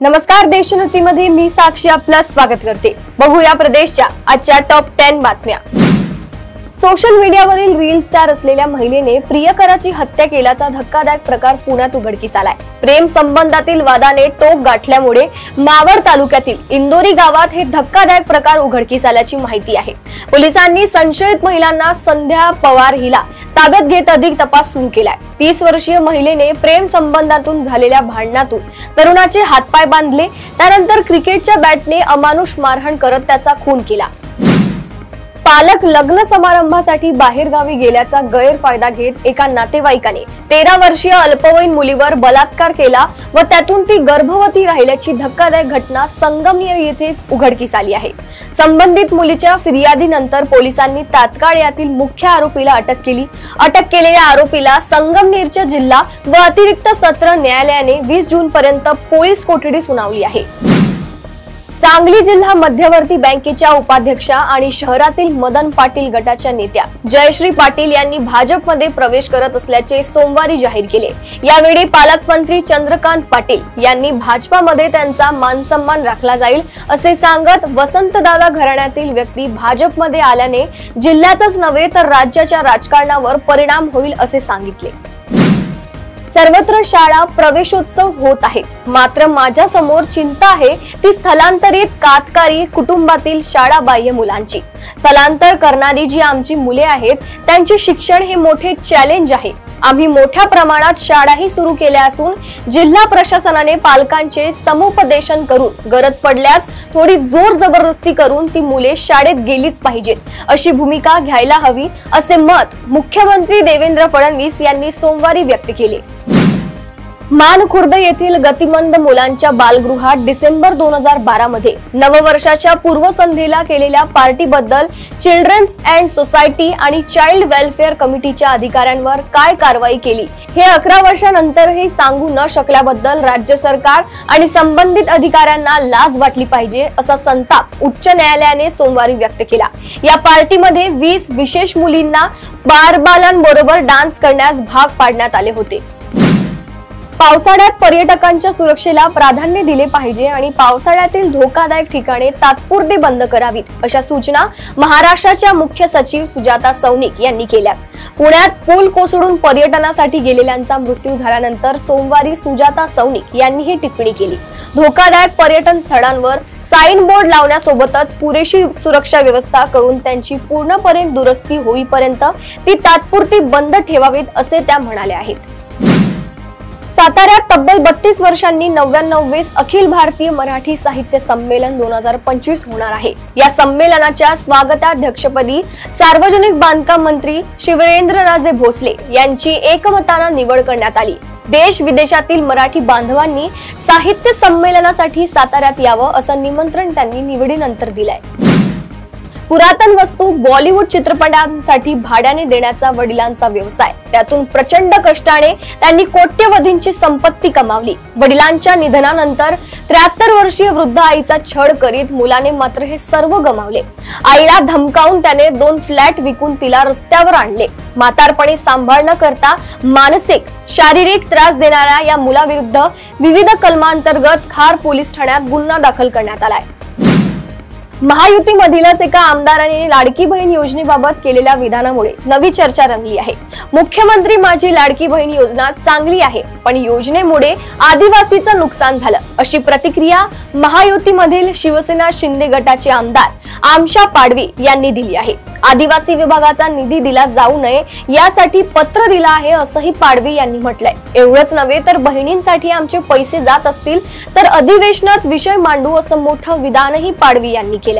नमस्कार, देशोन्नतीमध्ये मी साक्षी आपलं स्वागत करते। बघूया प्रदेशच्या आजच्या टॉप 10 बातम्या। सोशल मीडियावरील रील स्टार असलेल्या महिलेने प्रियकराची हत्या केल्याचा धक्कादायक प्रकार पुण्यात उघडकीस आलाय। प्रेम संबंधातील वादाने टोक गाठल्यामुळे मावळ तालुक्यातील इंदोरी गावात हे धक्कादायक प्रकार उघडकीस आल्याची माहिती आहे। पोलिसांनी संशयित महिलांना संध्या पवार हिला ताब्यात घेत अधिक तपास सुरू केलाय। 30 वर्षीय महिलेने प्रेम संबंधातून झालेल्या भांडणातून तरुणाचे हातपाय बांधले, त्यानंतर क्रिकेटच्या बॅटने अमानुष मारहाण करत त्याचा खून केला। पालक लग्न समारंभासाठी बाहेर गावी गेल्याचा गैरफायदा घेत एका नातेवाईकाने 13 वर्षीय अल्पवयीन मुलीवर बलात्कार केला व त्यातून ती गर्भवती राहिल्याची धक्कादायक घटना संगमनेर येथे उघडकीस आली आहे। संबंधित मुलीच्या फिर्यादीनंतर पोलिसांनी तात्काळ यातील मुख्य आरोपीला अटक केली। अटक केलेल्या आरोपीला संगमनेरच्या जिल्हा व अतिरिक्त सत्र न्यायालयाने 20 जून पर्यंत पोलीस कोठडी सुनावली आहे। सांगली जिल्हा मध्यवर्ती बँकेच्या उपाध्यक्षा आणि शहरातील मदन पाटील गटाच्या नेत्या जयश्री पाटील यांनी भाजपमध्ये प्रवेश करत असल्याचे सोमवारी जाहीर केले। यावेळी पालकमंत्री चंद्रकांत पाटील यांनी भाजपामध्ये त्यांचा मानसन्मान राखला जाईल असे सांगत वसंतदादा घराण्यातील व्यक्ती भाजपमध्ये आल्याने जिल्ह्यातच नव्हे तर राज्याच्या राजकारणावर परिणाम होईल असे सांगितले। सर्वत्र शाळा प्रवेशोत्सव होत आहे, मात्र माझ्या समोर चिंता आहे ती स्थलांतरित कातकारी कुटुंबातील शाळाबाह्य मुलांची। स्थलांतर करणारी जी आमची मुले आहेत त्यांचे शिक्षण हे मोठे चॅलेंज आहे। आम्ही मोठ्या प्रमाणात शाळाही सुरू केल्या असून जिल्हा प्रशासनाने पालकांचे समुपदेशन करून गरज पडल्यास थोडी जोर जबरदस्ती करून ती मुले शाळेत गेलीच पाहिजेत अशी भूमिका घ्यायला हवी असे मत मुख्यमंत्री देवेंद्र फडणवीस यांनी सोमवारी व्यक्त केले। मानखुर्द येथील गतिमंद मुलांच्या बालगृहात डिसेंबर 2012 मध्ये नववर्षाच्या पूर्वसंध्येला केलेल्या पार्टीबद्दल चिल्ड्रन्स अँड सोसायटी आणि चाइल्ड वेलफेअर कमिटीच्या अधिकाऱ्यांवर काय कारवाई केली हे 11 वर्षांनंतरही सांगू न शकल्याबद्दल राज्य सरकार आणि संबंधित अधिकाऱ्यांना लाज वाटली पाहिजे असा संताप उच्च न्यायालयाने सोमवारी व्यक्त केला। या पार्टीमध्ये 20 विशेष मुलींना बालकांबरोबर डान्स करण्यास भाग पाडण्यात आले होते। पावसाळ्यात पर्यटकांच्या सुरक्षेला प्राधान्य दिले पाहिजे आणि पावसाळ्यातील धोकादायक ठिकाणे तात्पुरते बंद करावीत अशा सूचना महाराष्ट्राच्या मुख्य सचिव सुजाता सौनिक यांनी केल्या। पुण्यात पूल कोसळून पर्यटनासाठी गेलेल्यांचा मृत्यू झाल्यानंतर सोमवारी सुजाता सौनिक यांनी ही टिप्पणी केली। धोकादायक पर्यटन स्थळांवर साइन बोर्ड लावण्यासोबतच पुरेशी सुरक्षा व्यवस्था करून त्यांची पूर्णपणे दुरुस्ती होईपर्यंत ती तात्पुरती बंद ठेवावीत असे त्या म्हणाल्या आहेत। साताऱ्यात तब्बल 32 वर्षांनी 99वे अखिल भारतीय मराठी साहित्य संमेलन 2025 होणार आहे। या संमेलनाच्या स्वागताध्यक्षपदी सार्वजनिक बांधकाम मंत्री शिवेंद्रराजे भोसले यांची एकमताने निवड करण्यात आली। देश विदेशातील मराठी बांधवांनी साहित्य संमेलनासाठी साताऱ्यात यावं असं निमंत्रण त्यांनी निवडीनंतर दिलंय। पुरातन वस्तू बॉलिवूड चित्रपटांसाठी भाड्याने देण्याचा वडिलांचा व्यवसाय, त्यातून प्रचंड कष्टाने त्यांनी कोट्यवधींची संपत्ती कमावली। वडिलांच्या निधनानंतर 73 वर्षीय वृद्ध आईचा छळ करीत मुलाने मात्र हे सर्व गमावले। आईला धमकावून त्याने 2 फ्लॅट विकून तिला रस्त्यावर आणले। म्हातारपणी सांभाळ न करता मानसिक शारीरिक त्रास देणाऱ्या या मुलाविरुद्ध विविध कलमांतर्गत खार पोलीस ठाण्यात गुन्हा दाखल करण्यात आलाय। महायुतीमधीलच एका आमदाराने लाडकी बहीण योजनेबाबत केलेल्या विधानामुळे नवी चर्चा रंगली आहे। मुख्यमंत्री माझी लाडकी बहीण योजना चांगली आहे, पण योजनेमुळे आदिवासीचं नुकसान झालं अशी प्रतिक्रिया महायुतीमधील शिवसेना शिंदे गटाचे आमदार आमशा पाडवी यांनी दिली आहे। आदिवासी विभागाचा निधी दिला जाऊ नये यासाठी पत्र दिलं आहे असंही पाडवी यांनी म्हटलंय। एवढंच नव्हे तर बहिणींसाठी आमचे पैसे जात असतील तर अधिवेशनात विषय मांडू असं मोठं विधानही पाडवी यांनी केलंय।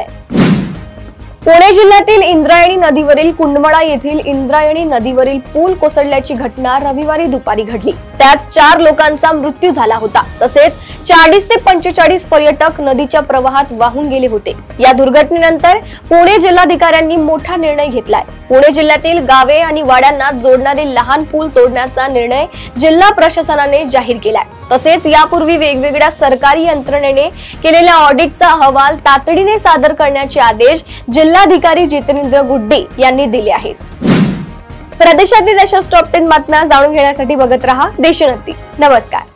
पुणे जिल्ह्यातील इंद्रायणी नदीवरील कुंडमळा येथील इंद्रायणी नदीवरील पूल कोसळल्याची घटना रविवारी दुपारी घडली। त्यात 4 लोकांचा मृत्यू झाला होता, तसेच 40 ते 45 पर्यटक नदीच्या प्रवाहात वाहून गेले होते। या दुर्घटनेनंतर पुणे जिल्हाधिकाऱ्यांनी मोठा निर्णय घेतलाय। पुणे जिल्ह्यातील गावे आणि वाड्यांना जोडणारे लहान पूल तोडण्याचा निर्णय जिल्हा प्रशासनाने जाहीर केलाय। तसेच यापूर्वी वेगवेगळ्या सरकारी यंत्रणेने केलेल्या ऑडिटचा अहवाल तातडीने सादर करण्याचे आदेश जिल्हाधिकारी जितेंद्र गुड्डे यांनी दिले आहेत। प्रदेशातील अशाच टॉप 10 बातम्या जाणून घेण्यासाठी बघत रहा देशोन्नती. नमस्कार.